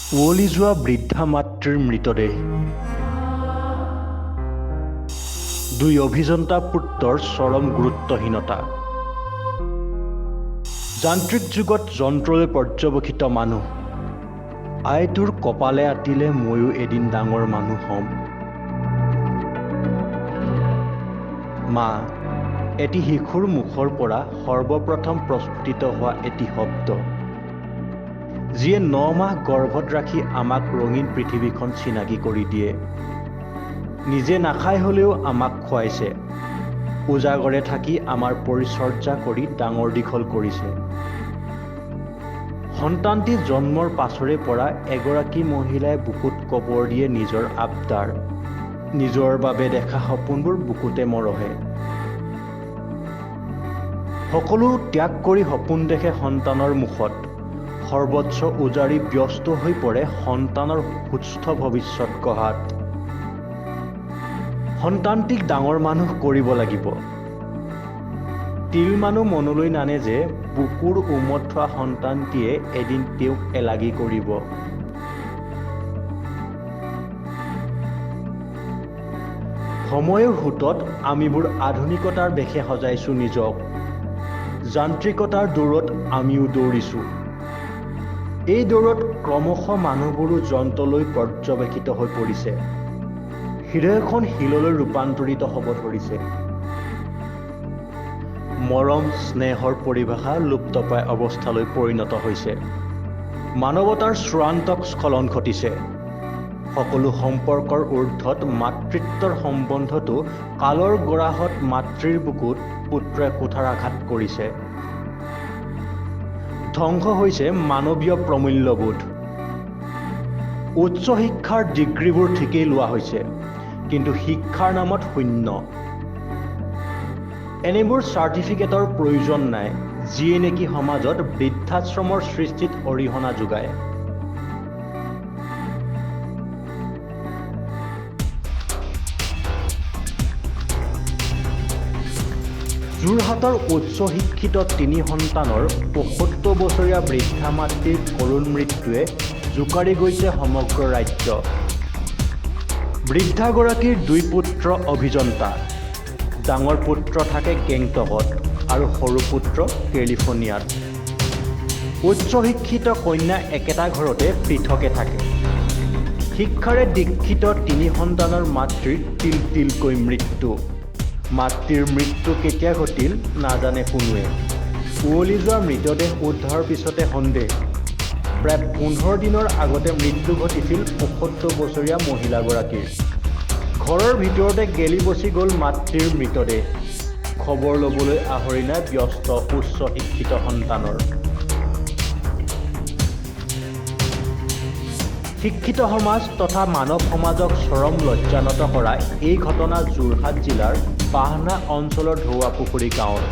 উৱলি যোৱা বৃদ্ধা মাতৃৰ মৃতদেহ। দুই অভিযন্তা পুত্ৰৰ চৰম গুৰুত্বহীনতা। যান্ত্ৰিক যুগত যন্ত্ৰলৈ পৰ্যবেক্ষিত মানুহ। আইটোৰ কপালে আতিলে ময়ো এদিন ডাঙৰ মানুহ হ'ম। মা, এটি শিশুৰ মুখৰ পৰা সৰ্বপ্ৰথম প্ৰস্ফুটিত হোৱা এটি শব্দ, যিয়ে 9 মাহ গৰ্ভত ৰাখি আমাক ৰঙীন পৃথিৱীখন চিনাকি কৰি দিয়ে। নিজে নাখাই হ'লেও আমাক খুৱাইছে, উজাগৰে থাকি আমাৰ পৰিচৰ্যা কৰি ডাঙৰ দীঘল কৰিছে। সন্তানটি জন্মৰ পাছৰে পৰা এগৰাকী মহিলাই বুকুত কবৰ দিয়ে নিজৰ আবদাৰ, নিজৰ বাবে দেখা সপোনবোৰ বুকুতে মৰহে। সকলো ত্যাগ কৰি সপোন দেখে সন্তানৰ মুখত, সৰ্বস্ব উজাৰি ব্যস্ত হৈ পৰে সন্তানৰ সুস্থ ভৱিষ্যত গঢ়াত। সন্তানটিক ডাঙৰ মানুহ কৰিব লাগিব। তিল মানুহ মনলৈ নানে যে বুকুৰ উমত থোৱা সন্তানটিয়ে এদিন তেওঁক এলাগী কৰিব। সময়ৰ সোঁতত আমিবোৰ আধুনিকতাৰ বেশে সজাইছোঁ নিজক। যান্ত্ৰিকতাৰ দৌৰত আমিও দৌৰিছোঁ। এই দৌৰত ক্ৰমশ মানুহবোৰো যন্ত্ৰলৈ পৰ্যবেক্ষিত হৈ পৰিছে। হৃদয়খন শিললৈ ৰূপান্তৰিত হ'ব ধৰিছে। মৰম স্নেহৰ পৰিভাষা লুপ্তপ্ৰায় অৱস্থালৈ পৰিণত হৈছে। মানৱতাৰ চূড়ান্ত স্খলন ঘটিছে। সকলো সম্পৰ্কৰ ঊৰ্ধত মাতৃত্বৰ সম্বন্ধটো কালৰ গৰাহত মাতৃৰ বুকুত পুত্ৰই কুঠাৰাঘাত কৰিছে। ধ্বংস হৈছে মানৱীয় প্ৰমূল্যবোধ। উচ্চ শিক্ষাৰ ডিগ্ৰীবোৰ ঠিকেই লোৱা হৈছে, কিন্তু শিক্ষাৰ নামত শূন্য। এনেবোৰ চাৰ্টিফিকেটৰ প্ৰয়োজন নাই, যিয়ে নেকি সমাজত বৃদ্ধাশ্ৰমৰ সৃষ্টিত অৰিহণা যোগায়। যোৰহাটৰ উচ্চ শিক্ষিত 3 সন্তানৰ ৭৫ বছৰীয়া বৃদ্ধা মাতৃৰ কৰুণ মৃত্যুৱে জোকাৰি গৈছে সমগ্ৰ ৰাজ্য। বৃদ্ধাগৰাকীৰ 2 পুত্ৰ অভিযন্তা। ডাঙৰ পুত্ৰ থাকে গেংটকত আৰু সৰু পুত্ৰ কেলিফৰ্ণিয়াত। উচ্চ শিক্ষিত কন্যা একেটা ঘৰতে পৃথকে থাকে। শিক্ষাৰে দীক্ষিত 3 সন্তানৰ মাতৃৰ তিল তিলকৈ মৃত্যু। মাতৃৰ মৃত্যু কেতিয়া ঘটিল নাজানে কোনোৱে। উৱলি যোৱা মৃতদেহ উদ্ধাৰৰ পিছতে সন্দেহ। প্ৰায় 15 দিনৰ আগতে মৃত্যু ঘটিছিল ৭৫ বছৰীয়া মহিলাগৰাকীৰ। ঘৰৰ ভিতৰতে গেলি পচি গ'ল মাতৃৰ মৃতদেহ। খবৰ ল'বলৈ আহৰি নাই ব্যস্ত উচ্চ শিক্ষিত সন্তানৰ। শিক্ষিত সমাজ তথা মানৱ সমাজক চৰম লজ্জানত কৰা এই ঘটনা যোৰহাট জিলাৰ বাহনা অঞ্চলৰ ধৌৱাপুখুৰী গাঁৱৰ।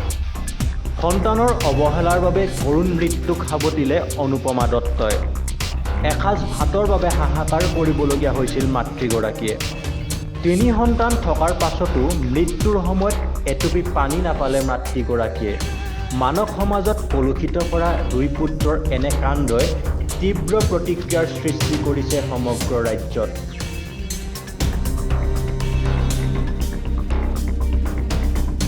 সন্তানৰ অৱহেলাৰ বাবে কৰুণ মৃত্যুক সাৱটিলে অনুপমা দত্তই। এসাঁজ ভাতৰ বাবে হাহাকাৰ কৰিবলগীয়া হৈছিল মাতৃগৰাকীয়ে। 3 সন্তান থকাৰ পাছতো মৃত্যুৰ সময়ত এটুপি পানী নাপালে মাতৃগৰাকীয়ে। মানৱ সমাজত কলুষিত কৰা 2 পুত্ৰৰ এনে কাণ্ডই তীব্ৰ প্ৰতিক্ৰিয়াৰ সৃষ্টি কৰিছে সমগ্ৰ ৰাজ্যত।